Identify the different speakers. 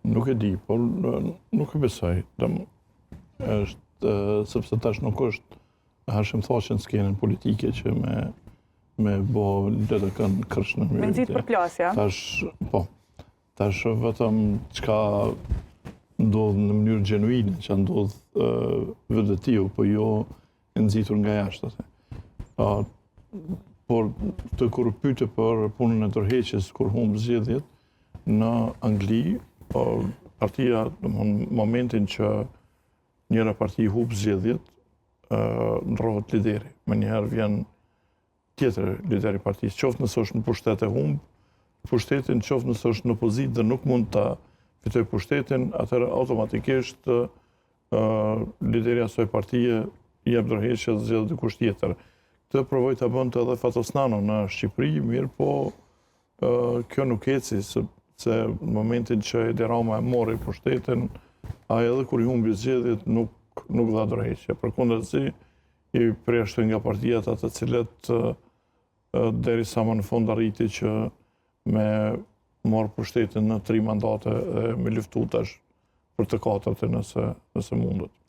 Speaker 1: Nuk e di, por nuk e besoj. Sepse tash nuk është hashim thashën skenën politike që me bo letë kënë kërsh në mënyrë.
Speaker 2: Me nxitë për plasja.
Speaker 1: Tash vetëm çka ndodh në mënyrë gjenuine, që ndodh vërtetiu, po jo nxitur nga jashtë. Por të kur pyete për punën e tërheqjes kur humb zgjedhjet në Angli, partia, në momentin që njëra parti humb zgjedhjet, ndrohet lideri. Me njëherë vjen tjetër lideri i partisë, qoftë nëse është në pushtet e humb pushtetin, qoftë nëse është në opozitë dhe nuk mund ta fitoj pushtetin, atëherë automatikisht lideri asoj partie jep dorëheqje dhe zgjedh dikush tjetër. Këtë provoi ta bënte edhe Fatosnano në Shqipëri, mirë po kjo nuk eci, se në momentin që Edi Rama e mori pushtetin, ai edhe kur i humbi zgjedhjet nuk dha dorëheqje. Përkundërzi, i preshtoi nga partia ata të cilët derisa më në fund arriti që me marrë pushtetin në 3 mandate dhe me luftu tash për të katërtën nëse mundet.